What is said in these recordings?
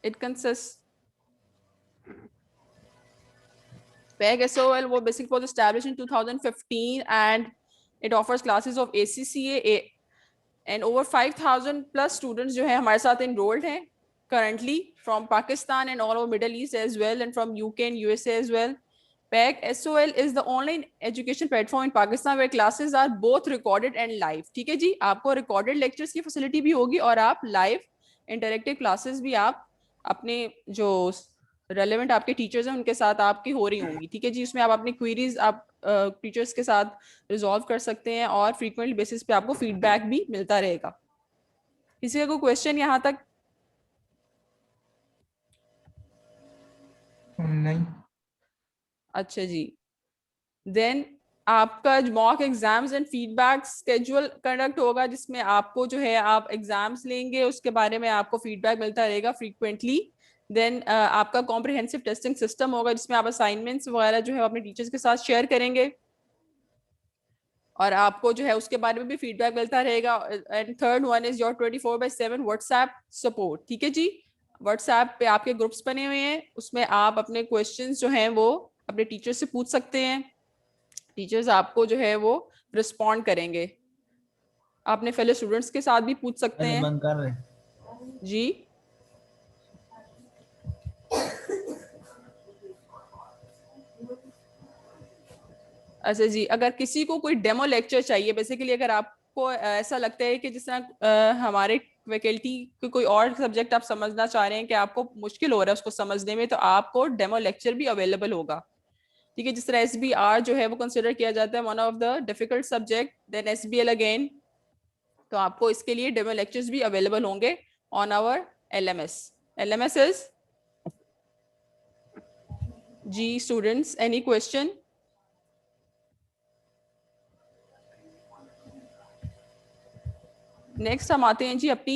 It consists PEG SOL वो basic was established in 2015 and it offers classes of ACCA and over 5,000 plus students जो है हमारे साथ enrolled हैं currently from Pakistan and all over Middle East as well and from UK and USA as well. PEG SOL is the online education platform in Pakistan where classes are both recorded and live. ठीक है जी, आपको recorded lectures की facility भी होगी और आप live interactive classes भी आप अपने जो रेलेवेंट आपके टीचर्स हैं उनके साथ आपकी हो रही होंगी. ठीक है जी, उसमें आप अपनी क्वेरीज आप टीचर्स के साथ रिजॉल्व कर सकते हैं और फ्रीक्वेंटली बेसिस पे आपको फीडबैक भी मिलता रहेगा. किसी का कोई क्वेश्चन यहाँ तक? नहीं. अच्छा जी, देन आपका mock exams and feedback schedule conduct होगा जिसमें आपको जो है आप एग्जाम्स लेंगे, उसके बारे में आपको फीडबैक मिलता रहेगा फ्रीक्वेंटली. देन आपका कॉम्प्रिहेंसिव टेस्टिंग सिस्टम होगा जिसमें आप असाइनमेंट्स वगैरह जो है अपने टीचर्स के साथ शेयर करेंगे और आपको जो है उसके बारे में भी फीडबैक मिलता रहेगा. And third one is your 24/7 WhatsApp support. ठीक है जी, व्हाट्सएप पे आपके ग्रुप्स बने हुए हैं, उसमें आप अपने क्वेश्चंस जो हैं वो अपने टीचर से पूछ सकते हैं. टीचर्स आपको जो है वो रिस्पॉन्ड करेंगे. अपने फेलो स्टूडेंट्स के साथ भी पूछ सकते अरे हैं बंद कर रहे. जी. अच्छा जी, अगर किसी को कोई डेमो लेक्चर चाहिए, बेसिकली अगर आपको ऐसा लगता है कि जिस तरह हमारे फैकल्टी के कोई और सब्जेक्ट आप समझना चाह रहे हैं कि आपको मुश्किल हो रहा है उसको समझने में, तो आपको डेमो लेक्चर भी अवेलेबल होगा. ठीक है, जिस तरह SBR जो है वो कंसिडर किया जाता है one of the difficult subject, then SBL again, तो आपको इसके लिए डेमो लेक्चर्स भी अवेलेबल होंगे on our LMS. LMS is जी. Students, any question? नेक्स्ट हम आते हैं जी अपनी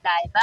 Laiba.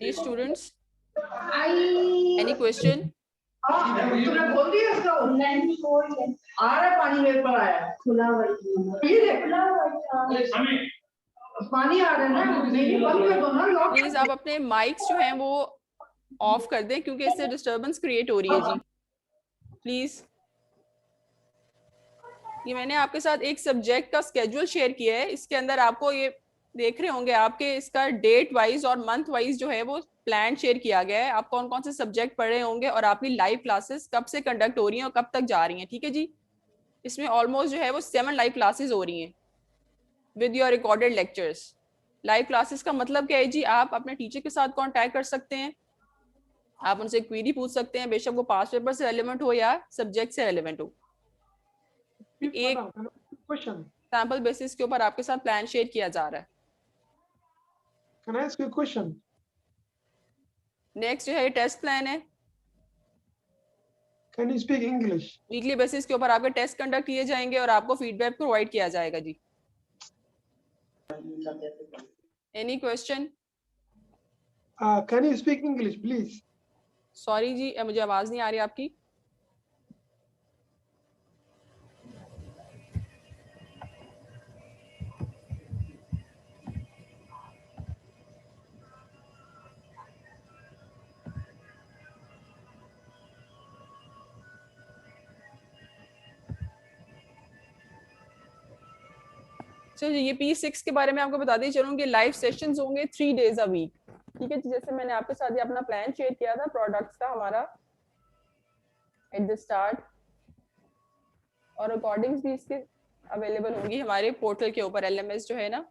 Dear students, any question? तूने बोल दिया इसका आ रहा पानी मेरे पर आया खुला हुआ ये देख पानी आ रहा है ना नहीं बंद कर दो ना लॉक प्लीज आप अपने माइक्स जो हैं वो ऑफ कर दें क्योंकि इससे डिस्टरबेंस क्रिएट हो रही है जी प्लीज। ये मैंने आपके साथ एक सब्जेक्ट का स्केड्यूल शेयर किया है, इसके अंदर आपको ये देख रहे होंगे आपके इसका डेट वाइज और मंथ वाइज जो है वो प्लान शेयर किया गया है। आप कौन कौन से सब्जेक्ट पढ़ रहे होंगे और आपकी लाइव क्लासेस कब से कंडक्ट हो रही हैं और कब तक जा रही हैं, ठीक है जी। इसमें ऑलमोस्ट जो है वो 7 लाइव क्लासेस हो रही हैं with your recorded lectures. Live classes का मतलब क्या है जी, आप अपने टीचर के साथ कॉन्टैक्ट कर सकते हैं, आप उनसे क्वेरी पूछ सकते हैं, बेशक वो पास्ट पेपर से रेलिवेंट हो या सब्जेक्ट से रेलिवेंट हो। एक क्वेश्चन सैंपल बेसिस के ऊपर आपके साथ प्लान शेयर किया जा रहा है। Can I ask you question? Next जो है टेस्ट प्लान है, can you speak English? Weekly basis के ऊपर आपके टेस्ट कंडक्ट किए जाएंगे और आपको फीडबैक प्रोवाइड किया जाएगा जी। Any question? Can you speak English please? Sorry जी मुझे आवाज नहीं आ रही आपकी। चलिए ये P6 के बारे में आपको बता दी चलूंगी। लाइव सेशंस होंगे 3 days a week, ठीक है। जैसे मैंने आपके साथ ये अपना प्लान शेयर किया था प्रोडक्ट्स का हमारा एट द स्टार्ट, और रिकॉर्डिंग्स भी इसके अवेलेबल होंगी हमारे पोर्टल के ऊपर, LMS जो है ना।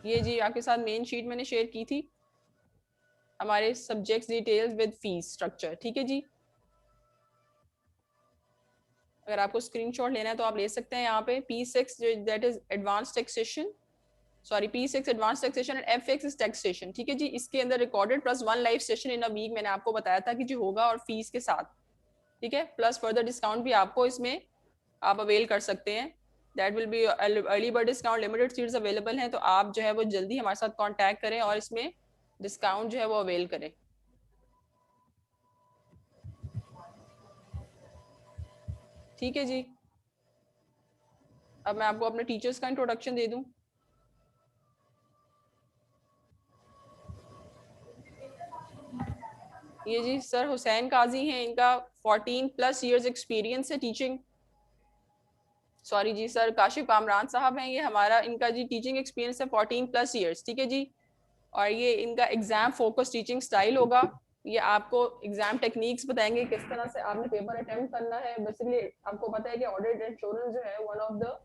ये जी आपके साथ मेन शीट मैंने शेयर की थी, हमारे subjects details with fees structure, ठीक है जी। अगर आपको स्क्रीनशॉट लेना है तो आप ले सकते हैं यहाँ पे P6 that is advance taxation, sorry P6 advance taxation and F6 is taxation, ठीक है जी। इसके अंदर recorded plus 1 live session in a week मैंने आपको बताया था कि जो होगा और फीस के साथ, ठीक है, प्लस फर्दर डिस्काउंट भी आपको इसमें आप अवेल कर सकते हैं। That will be early bird discount, limited seats available हैं, तो आप जो है वो जल्दी हमारे साथ कांटेक्ट करें और इसमें डिस्काउंट जो है वो अवेल करें। ठीक है जी। अब मैं आपको अपने टीचर्स का इंट्रोडक्शन दे दूं। ये जी सर हुसैन काजी हैं, इनका 14+ ईयर्स एक्सपीरियंस है टीचिंग। सॉरी जी सर काशिफ कामरान साहब हैं, ये हमारा इनका जी टीचिंग एक्सपीरियंस है 14+ ईयर्स, ठीक है जी। और ये इनका एग्जाम फोकस टीचिंग स्टाइल होगा। ये आपको एग्जाम टेक्निक्स बताएंगे किस तरह से आपने पेपर अटेम्प्ट करना है। बेसिकली आपको पता है कि ऑडिट इंश्योरेंस जो है one of the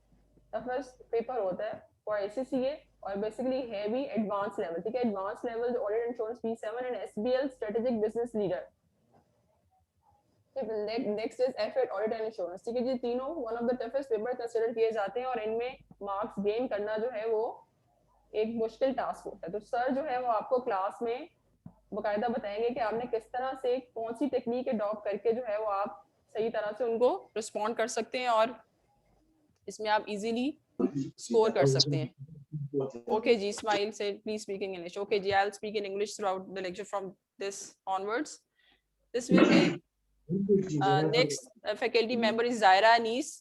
toughest paper होता है फॉर ACCA और बेसिकली है भी एडवांस लेवल, ठीक है। Advance level audit insurance P7 and SBL strategic business leader. Next is F8 audit and insurance, ठीक है जी। तीनों one of the toughest paper consider किए जाते हैं और इनमें मार्क्स गेन करना जो है वो एक मुश्किल टास्क होता है। तो सर जो है वो आपको क्लास में बकायदा बताएंगे कि आपने किस तरह से कौन सी टेक्निक अडॉप्ट करके जो है वो आप सही तरह से उनको रिस्पॉन्ड कर सकते हैं और इसमें आप इजीली स्कोर कर सकते हैं। Okay, Ji, Ismail said, please speak in English. Okay, Ji, I'll speak in English throughout the lecture from this onwards. This will be next faculty member is Zaira Anis.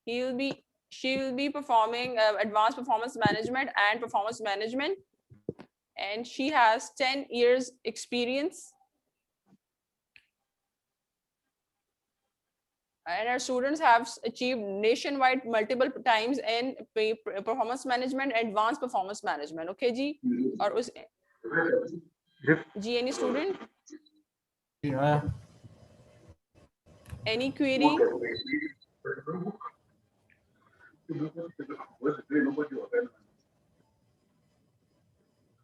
She will be performing advanced performance management and performance management, and she has 10 years experience. And our students have achieved nationwide multiple times in performance management and advanced performance management. Okay, Ji? Or us, Ji, any student? Any query?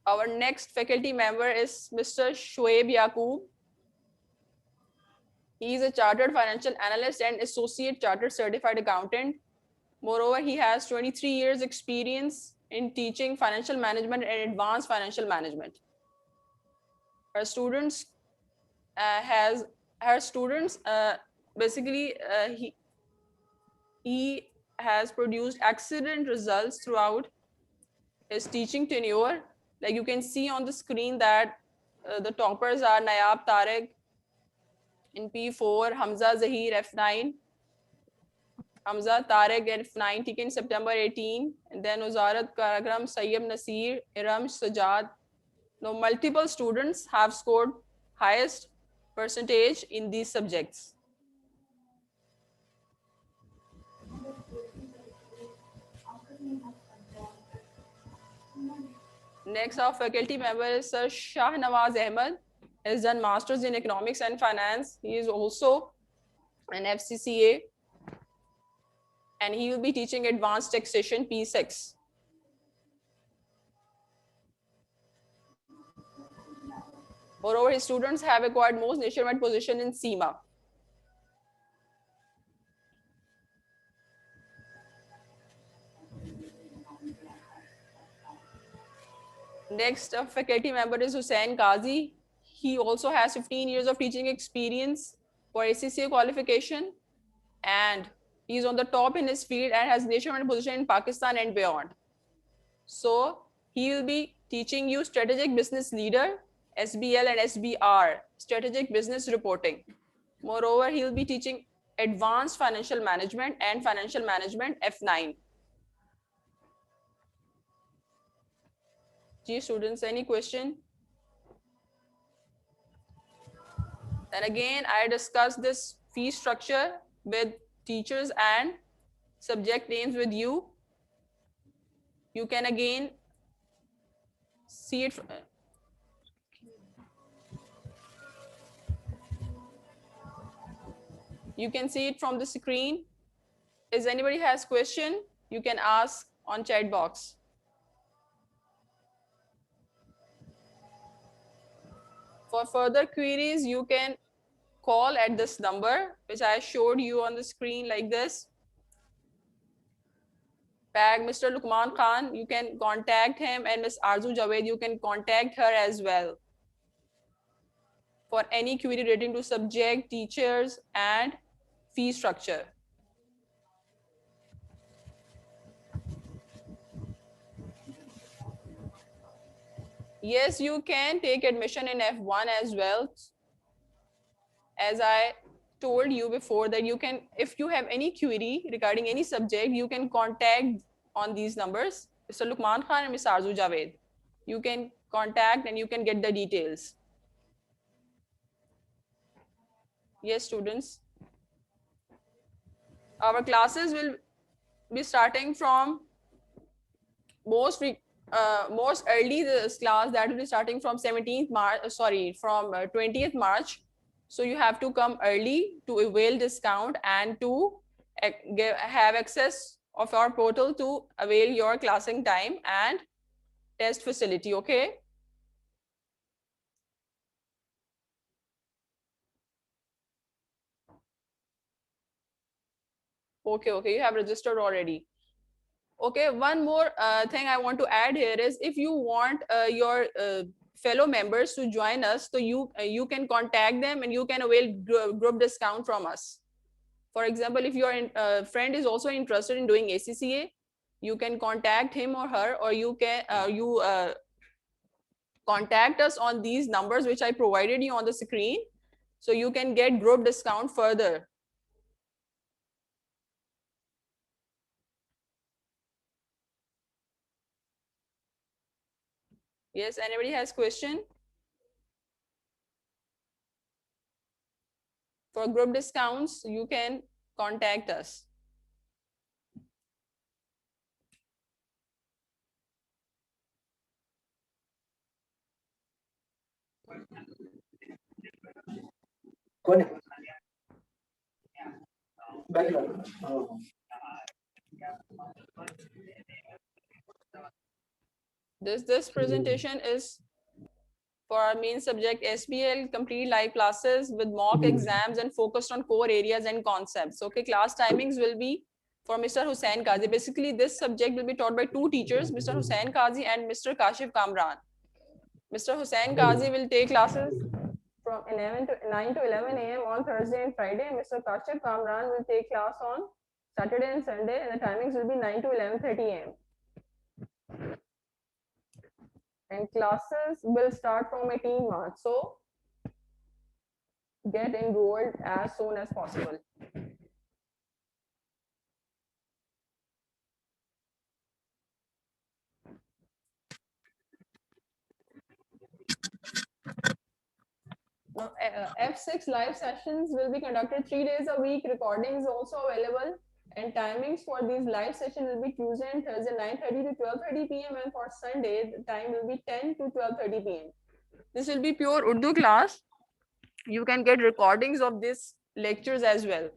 Our next faculty member is Mr. Shoaib Yaqoob. He is a chartered financial analyst and associate chartered certified accountant. Moreover, he has 23 years experience in teaching financial management and advanced financial management. Her students he has produced excellent results throughout his teaching tenure. Like you can see on the screen that the toppers are Nayab Tariq in P4, Hamza Zahir F9, Hamza Tariq F9 taken September 18, and then Uzarat Karagram, Sayyid Nasir, Iram Sajad. Now multiple students have scored highest percentage in these subjects. Next, our faculty member is Sir Shah Nawaz Ahmed. He has done Masters in Economics and Finance. He is also an FCCA, and he will be teaching Advanced Taxation P6. Moreover, his students have acquired most nationwide position in SEMA. Next, a faculty member is Hussain Qazi. He also has 15 years of teaching experience for ACCA qualification, and he's on the top in his field and has nationwide position in Pakistan and beyond. So he will be teaching you strategic business leader, SBL and SBR, strategic business reporting. Moreover, he will be teaching advanced financial management and financial management F9. Gee, students, any question? Then again, I discussed this fee structure with teachers and subject names with you. You can again see it. You can see it from the screen. If anybody has question, you can ask on chat box. For further queries, you can call at this number, which I showed you on the screen like this. Tag Mr. Lukman Khan, you can contact him, and Ms. Arzu Javed, you can contact her as well for any query relating to subject, teachers, and fee structure. Yes, you can take admission in F1 as well. As I told you before, that you can, if you have any query regarding any subject, you can contact on these numbers, Mr. Lukman Khan and Ms. Arzu Javed. You can contact and you can get the details. Yes, students. Our classes will be starting from most early this class, that will be starting from 17th March, from 20th March. So you have to come early to avail discount and to have access of our portal to avail your classing time and test facility. Okay. Okay, you have registered already. Okay, one more thing I want to add here is, if you want your fellow members to join us, so you can contact them and you can avail group discount from us. For example, if your friend is also interested in doing ACCA, you can contact him or her, or you can contact us on these numbers which I provided you on the screen, so you can get group discount further. Yes, anybody has question? For group discounts, you can contact us. This presentation is for our main subject SBL, complete live classes with mock exams and focused on core areas and concepts. Okay, class timings will be for Mr. Hussain Qazi. Basically, this subject will be taught by two teachers, Mr. Hussain Qazi and Mr. Kashif Kamran. Mr. Hussain Qazi will take classes from 9 to 11 a.m. on Thursday and Friday. Mr. Kashif Kamran will take class on Saturday and Sunday, and the timings will be 9 to 11:30 a.m. And classes will start from 18 March. So get enrolled as soon as possible. Now, F6 live sessions will be conducted 3 days a week. Recordings also available, and timings for these live sessions will be Tuesday and Thursday 9:30 to 12:30 p.m. and for Sunday the time will be 10 to 12:30 p.m. This will be pure Urdu class. You can get recordings of these lectures as well.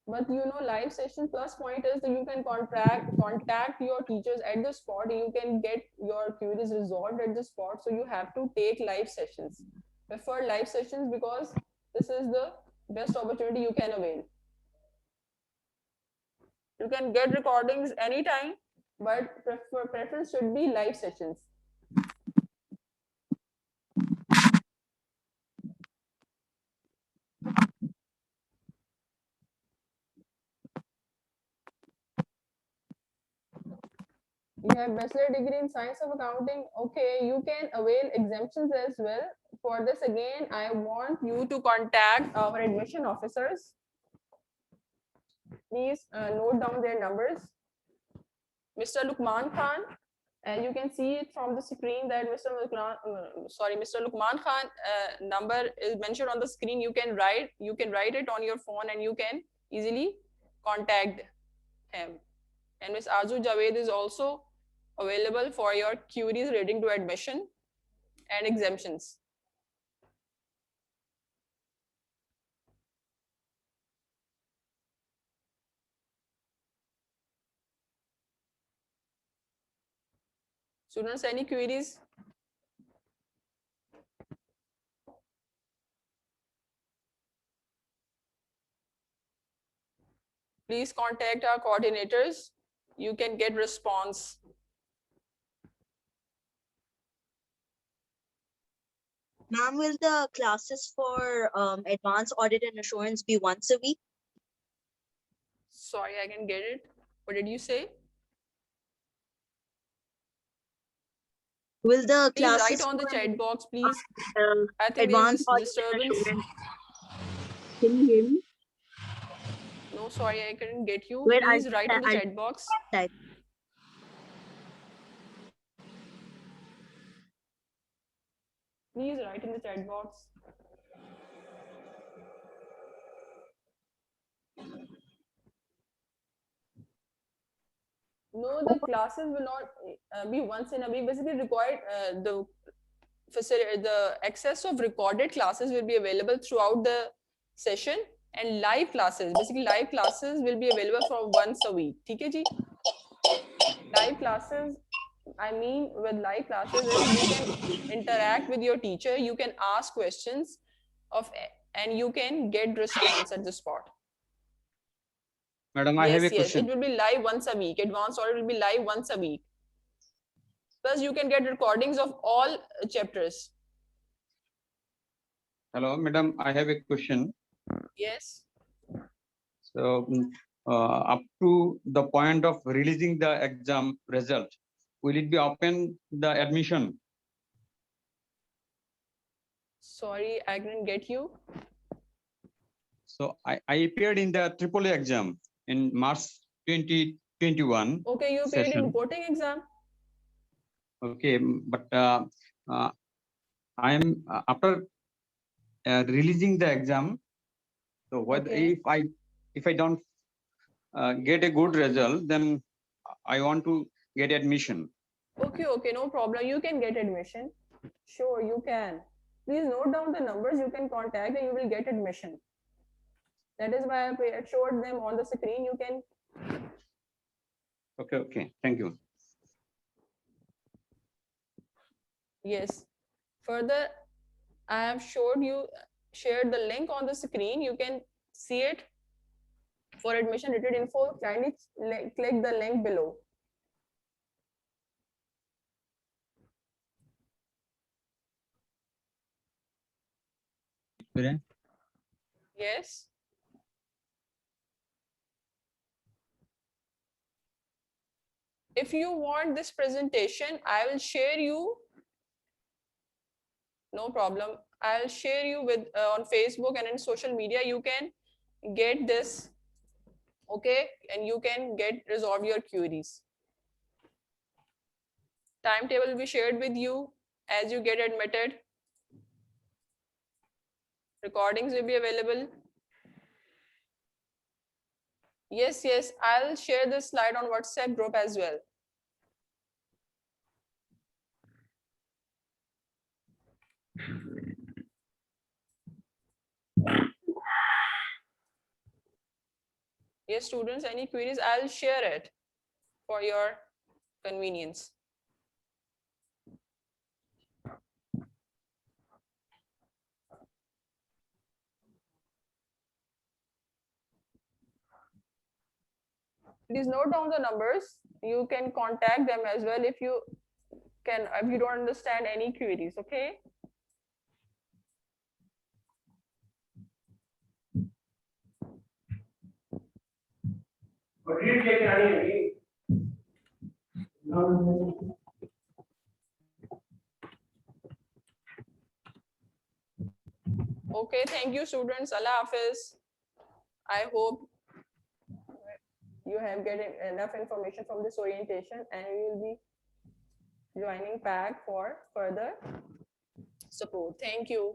But you know, live session plus point is that you can contact your teachers at the spot. You can get your queries resolved at the spot. So you have to take live sessions. Prefer live sessions because this is the best opportunity you can avail. You can get recordings anytime, but preference should be live sessions. You have bachelor degree in science of accounting. Okay, you can avail exemptions as well. For this, again, I want you to contact our admission officers. Please note down their numbers. Mr. Lukman Khan, and you can see it from the screen that Mr. Lukman Khan number is mentioned on the screen. You can write it on your phone and you can easily contact him. And Ms. Arzu Javed is also available for your queries relating to admission and exemptions. Students, any queries? Please contact our coordinators. You can get response. Ma'am, will the classes for advanced audit and assurance be once a week? Sorry, I can get it. What did you say? Will the Please write classes on the for, chat box, please. uh, I think there advanced is audit and disturbance. assurance? Can you hear me? No, sorry, I couldn't get you. Wait, Please write on the I'll chat box. type. Please write in the chat box. No, the classes will not be once in a week. Basically, required the facility, the access of recorded classes will be available throughout the session, and live classes. Basically, live classes will be available for once a week. ठीक है जी? Live classes. I mean, with live classes is you can interact with your teacher. You can ask questions and you can get response at the spot. Madam, I have a Yes, question. it will be live once a week. Advanced audit will be live once a week. Plus, you can get recordings of all chapters. Hello, madam, I have a question. Yes. So, up to the point of releasing the exam result, will it be open the admission? Sorry, I didn't get you. So, I appeared in the AAA exam in March 2021. Okay, you paid in reporting exam. Okay, but I am after releasing the exam. So, whether Okay. if I don't get a good result, then I want to get admission. Okay, no problem. You can get admission. Sure, you can. Please note down the numbers you can contact and you will get admission. That is why I showed them on the screen. You can. Okay. Thank you. Yes. Further, I have shared the link on the screen. You can see it. For admission related info, kindly click the link below. Yes. If you want this presentation, I will share you. No problem. I'll share you with on Facebook and in social media. You can get this, okay, and you can resolve your queries. Timetable will be shared with you as you get admitted. Recordings will be available. Yes, I'll share this slide on WhatsApp group as well. Yes, students, any queries, I'll share it for your convenience. Please note down the numbers. You can contact them as well if you don't understand any queries, okay? Okay, thank you, students. Allah Hafiz. I hope you have getting enough information from this orientation and we will be joining back for further support. Thank you.